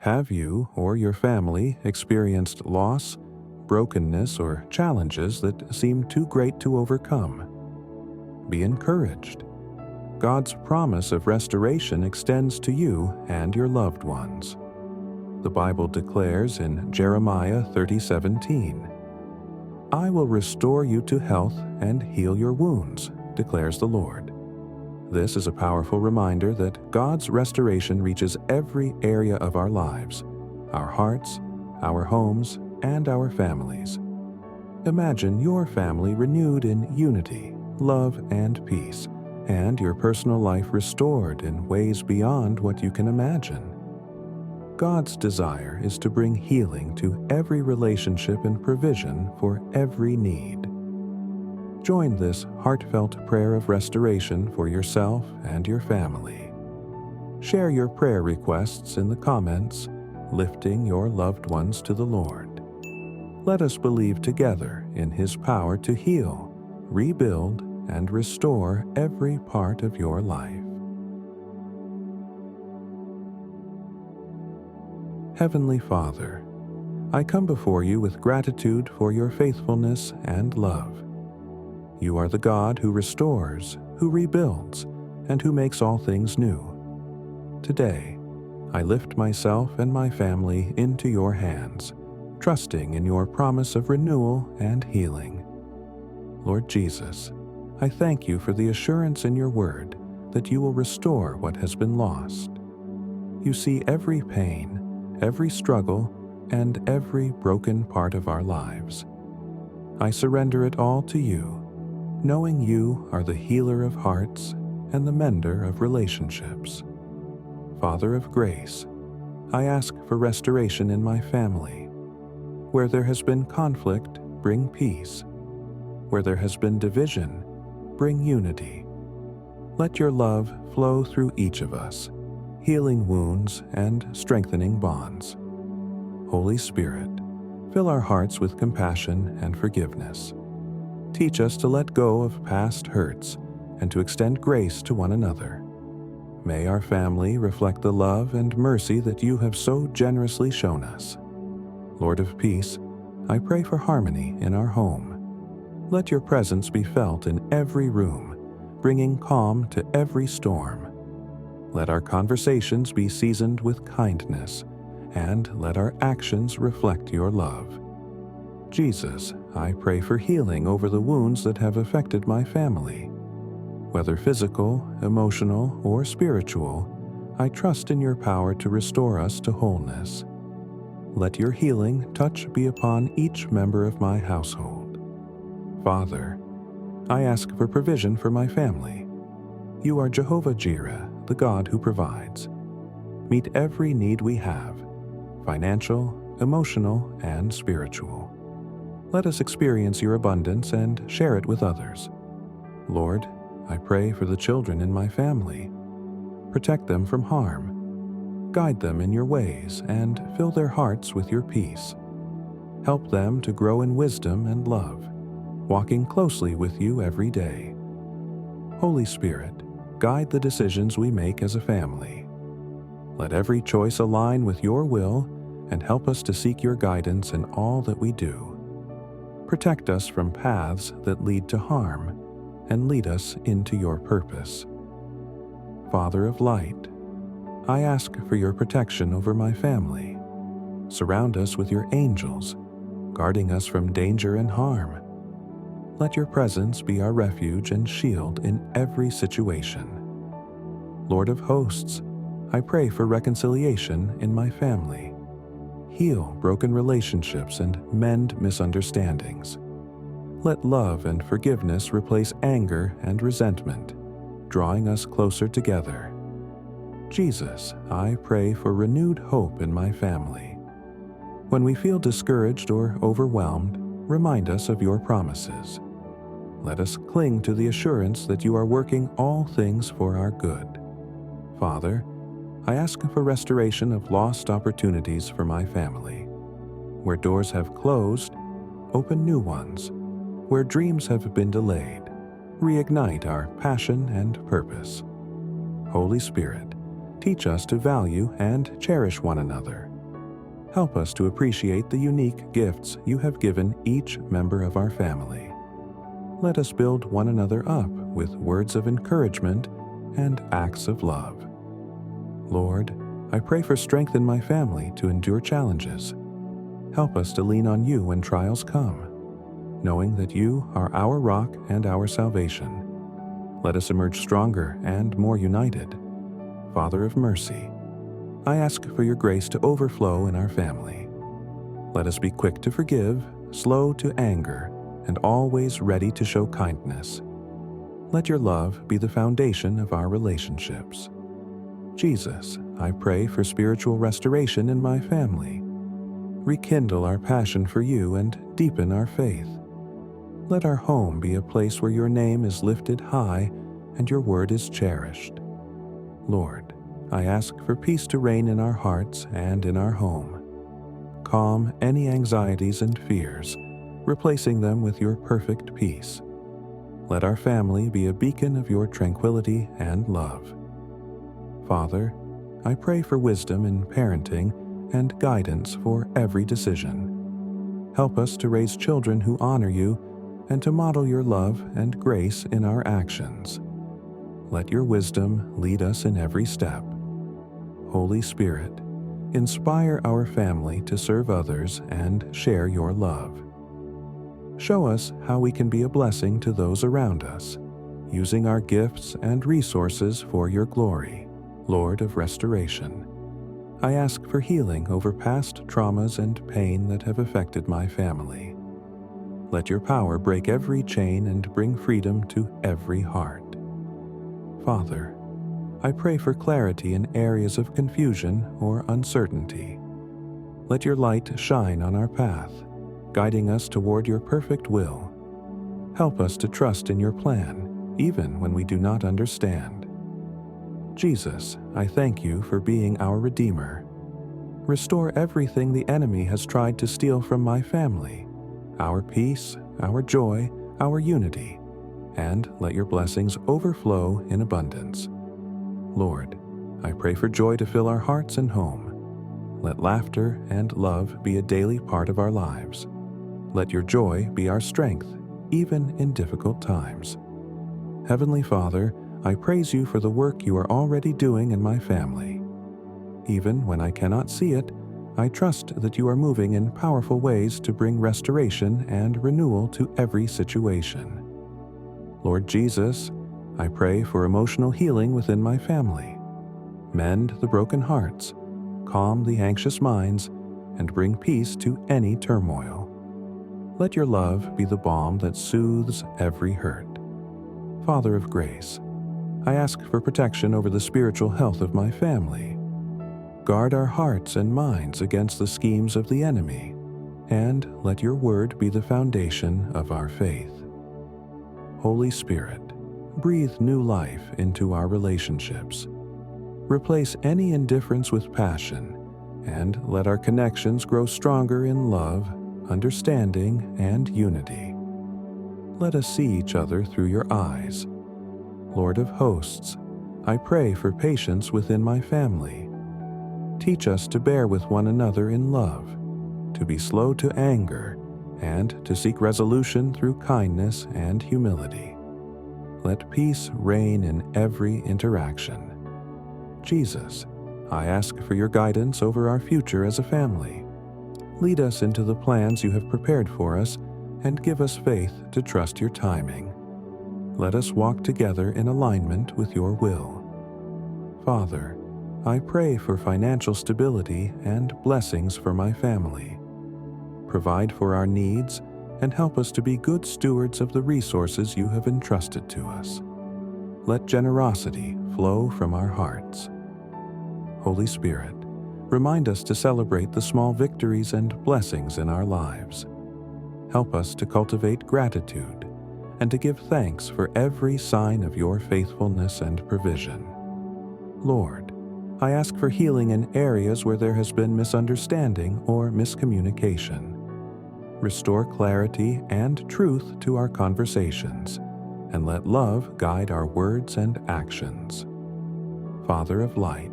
Have you or your family experienced loss, brokenness, or challenges that seem too great to overcome? Be encouraged. God's promise of restoration extends to you and your loved ones. The Bible declares in Jeremiah 30:17, "I will restore you to health and heal your wounds, declares the Lord." This is a powerful reminder that God's restoration reaches every area of our lives, our hearts, our homes, and our families. Imagine your family renewed in unity, love, and peace, and your personal life restored in ways beyond what you can imagine. God's desire is to bring healing to every relationship and provision for every need. Join this heartfelt prayer of restoration for yourself and your family. Share your prayer requests in the comments, lifting your loved ones to the Lord. Let us believe together in His power to heal, rebuild, and restore every part of your life. Heavenly Father, I come before you with gratitude for your faithfulness and love. You are the God who restores, who rebuilds, and who makes all things new. Today, I lift myself and my family into your hands, trusting in your promise of renewal and healing. Lord Jesus, I thank you for the assurance in your word that you will restore what has been lost. You see every pain, every struggle, and every broken part of our lives. I surrender it all to you, knowing you are the healer of hearts and the mender of relationships. Father of grace, I ask for restoration in my family. Where there has been conflict, bring peace. Where there has been division, bring unity. Let your love flow through each of us, healing wounds and strengthening bonds. Holy Spirit, fill our hearts with compassion and forgiveness. Teach us to let go of past hurts and to extend grace to one another. May our family reflect the love and mercy that you have so generously shown us. Lord of peace, I pray for harmony in our home. Let your presence be felt in every room, bringing calm to every storm. Let our conversations be seasoned with kindness, and let our actions reflect your love. Jesus, I pray for healing over the wounds that have affected my family. Whether physical, emotional, or spiritual, I trust in your power to restore us to wholeness. Let your healing touch be upon each member of my household. Father, I ask for provision for my family. You are Jehovah Jireh, the God who provides. Meet every need we have, financial, emotional, and spiritual. Let us experience your abundance and share it with others. Lord, I pray for the children in my family. Protect them from harm. Guide them in your ways and fill their hearts with your peace. Help them to grow in wisdom and love, walking closely with you every day. Holy Spirit, guide the decisions we make as a family. Let every choice align with your will and help us to seek your guidance in all that we do. Protect us from paths that lead to harm and lead us into your purpose. Father of light, I ask for your protection over my family. Surround us with your angels, guarding us from danger and harm. Let your presence be our refuge and shield in every situation. Lord of hosts, I pray for reconciliation in my family. Heal broken relationships and mend misunderstandings. Let love and forgiveness replace anger and resentment, drawing us closer together. Jesus, I pray for renewed hope in my family. When we feel discouraged or overwhelmed, remind us of your promises. Let us cling to the assurance that you are working all things for our good. Father, I ask for restoration of lost opportunities for my family. Where doors have closed, open new ones. Where dreams have been delayed, reignite our passion and purpose. Holy Spirit, teach us to value and cherish one another, Help us to appreciate the unique gifts you have given each member of our family. Let us build one another up with words of encouragement and acts of love. Lord, I pray for strength in my family to endure challenges. Help us to lean on you when trials come, knowing that you are our rock and our salvation. Let us emerge stronger and more united. Father of mercy, I ask for your grace to overflow in our family. Let us be quick to forgive, slow to anger, and always ready to show kindness. Let your love be the foundation of our relationships. Jesus, I pray for spiritual restoration in my family. Rekindle our passion for you and deepen our faith. Let our home be a place where your name is lifted high and your word is cherished. Lord, I ask for peace to reign in our hearts and in our home. Calm any anxieties and fears, replacing them with your perfect peace. Let our family be a beacon of your tranquility and love. Father, I pray for wisdom in parenting and guidance for every decision. Help us to raise children who honor you and to model your love and grace in our actions. Let your wisdom lead us in every step. Holy Spirit, inspire our family to serve others and share your love. Show us how we can be a blessing to those around us, using our gifts and resources for your glory, Lord of restoration. I ask for healing over past traumas and pain that have affected my family. Let your power break every chain and bring freedom to every heart. Father, I pray for clarity in areas of confusion or uncertainty. Let your light shine on our path, guiding us toward your perfect will. Help us to trust in your plan, even when we do not understand. Jesus, I thank you for being our Redeemer. Restore everything the enemy has tried to steal from my family, our peace, our joy, our unity, and let your blessings overflow in abundance. Lord, I pray for joy to fill our hearts and home. Let laughter and love be a daily part of our lives. Let your joy be our strength, even in difficult times. Heavenly Father, I praise you for the work you are already doing in my family. Even when I cannot see it, I trust that you are moving in powerful ways to bring restoration and renewal to every situation. Lord Jesus, I pray for emotional healing within my family. Mend the broken hearts, calm the anxious minds, and bring peace to any turmoil. Let your love be the balm that soothes every hurt. Father of grace, I ask for protection over the spiritual health of my family. Guard our hearts and minds against the schemes of the enemy, and let your word be the foundation of our faith. Holy Spirit, breathe new life into our relationships. Replace any indifference with passion, and let our connections grow stronger in love, understanding, and unity. Let us see each other through your eyes. Lord of hosts, I pray for patience within my family. Teach us to bear with one another in love, to be slow to anger, and to seek resolution through kindness and humility. Let peace reign in every interaction. Jesus, I ask for your guidance over our future as a family. Lead us into the plans you have prepared for us and give us faith to trust your timing. Let us walk together in alignment with your will. Father, I pray for financial stability and blessings for my family. Provide for our needs and help us to be good stewards of the resources you have entrusted to us. Let generosity flow from our hearts. Holy Spirit, remind us to celebrate the small victories and blessings in our lives. Help us to cultivate gratitude and to give thanks for every sign of your faithfulness and provision. Lord, I ask for healing in areas where there has been misunderstanding or miscommunication. Restore clarity and truth to our conversations, and let love guide our words and actions. Father of light,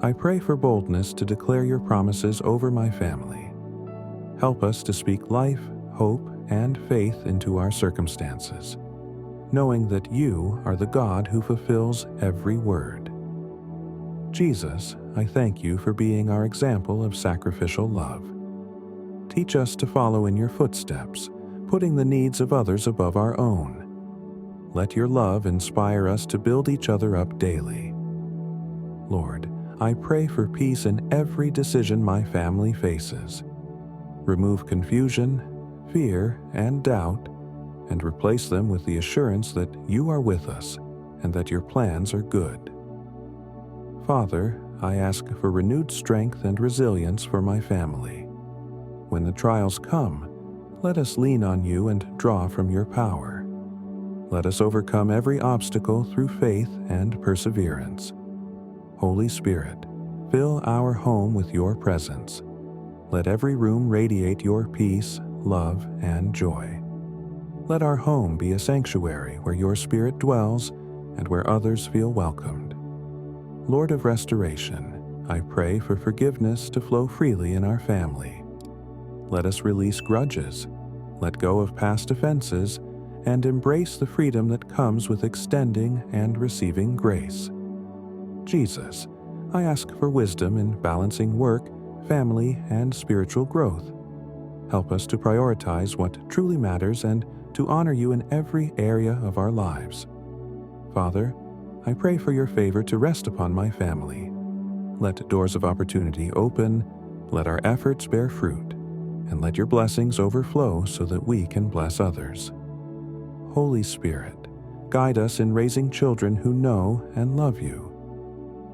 I pray for boldness to declare your promises over my family. Help us to speak life, hope, and faith into our circumstances, knowing that you are the God who fulfills every word. Jesus, I thank you for being our example of sacrificial love. Teach us to follow in your footsteps, putting the needs of others above our own. Let your love inspire us to build each other up daily. Lord, I pray for peace in every decision my family faces. Remove confusion, fear, and doubt, and replace them with the assurance that you are with us and that your plans are good. Father, I ask for renewed strength and resilience for my family. When the trials come, let us lean on you and draw from your power. Let us overcome every obstacle through faith and perseverance. Holy Spirit, fill our home with your presence. Let every room radiate your peace, love, and joy. Let our home be a sanctuary where your Spirit dwells and where others feel welcomed. Lord of restoration, I pray for forgiveness to flow freely in our family. Let us release grudges, let go of past offenses, and embrace the freedom that comes with extending and receiving grace. Jesus, I ask for wisdom in balancing work, family, and spiritual growth. Help us to prioritize what truly matters and to honor you in every area of our lives. Father, I pray for your favor to rest upon my family. Let doors of opportunity open, let our efforts bear fruit, and let your blessings overflow so that we can bless others. Holy Spirit, guide us in raising children who know and love you.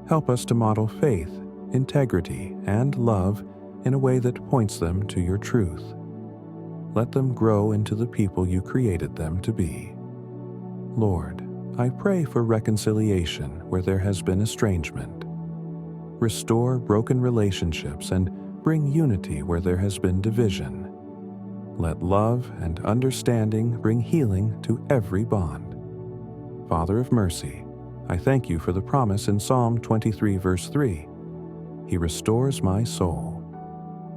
Help us to model faith, integrity, and love in a way that points them to your truth. Let them grow into the people you created them to be. Lord, I pray for reconciliation where there has been estrangement. Restore broken relationships and bring unity where there has been division. Let love and understanding bring healing to every bond. Father of mercy, I thank you for the promise in Psalm 23, verse 3. He restores my soul.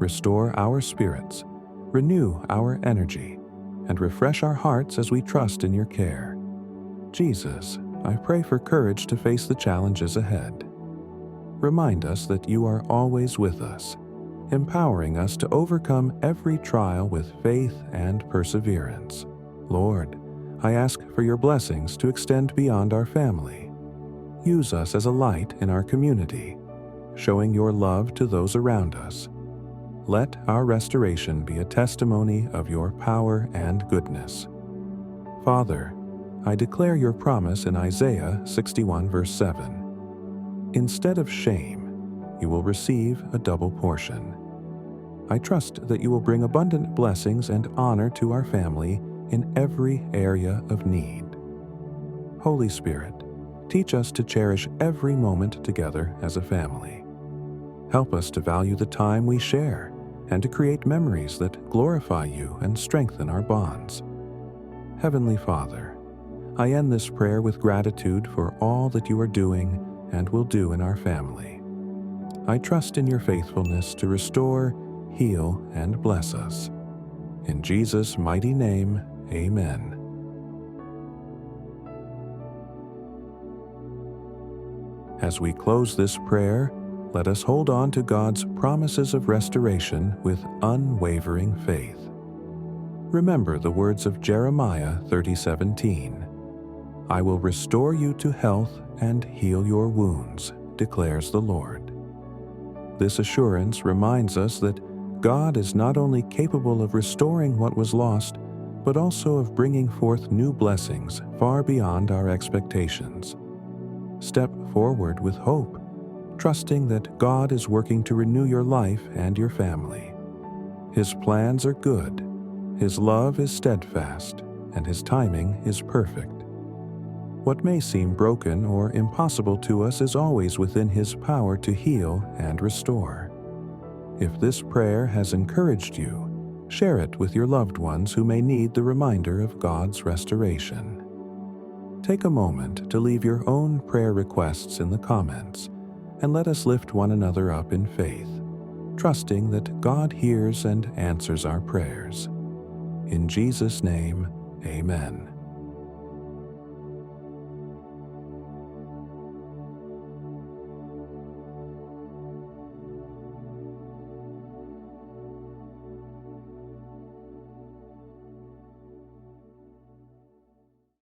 Restore our spirits, renew our energy, and refresh our hearts as we trust in your care. Jesus, I pray for courage to face the challenges ahead. Remind us that you are always with us, empowering us to overcome every trial with faith and perseverance. Lord, I ask for your blessings to extend beyond our family. Use us as a light in our community, showing your love to those around us. Let our restoration be a testimony of your power and goodness. Father, I declare your promise in Isaiah 61, verse 7. Instead of shame, you will receive a double portion. I trust that you will bring abundant blessings and honor to our family in every area of need. Holy Spirit, teach us to cherish every moment together as a family. Help us to value the time we share and to create memories that glorify you and strengthen our bonds. Heavenly Father, I end this prayer with gratitude for all that you are doing and will do in our family. I trust in your faithfulness to restore, heal, and bless us. In Jesus' mighty name, amen. As we close this prayer, let us hold on to God's promises of restoration with unwavering faith. Remember the words of Jeremiah 30:17. I will restore you to health and heal your wounds, declares the Lord. This assurance reminds us that God is not only capable of restoring what was lost, but also of bringing forth new blessings far beyond our expectations. Step forward with hope, trusting that God is working to renew your life and your family. His plans are good, His love is steadfast, and His timing is perfect. What may seem broken or impossible to us is always within His power to heal and restore. If this prayer has encouraged you, share it with your loved ones who may need the reminder of God's restoration. Take a moment to leave your own prayer requests in the comments, and let us lift one another up in faith, trusting that God hears and answers our prayers. In Jesus' name, amen.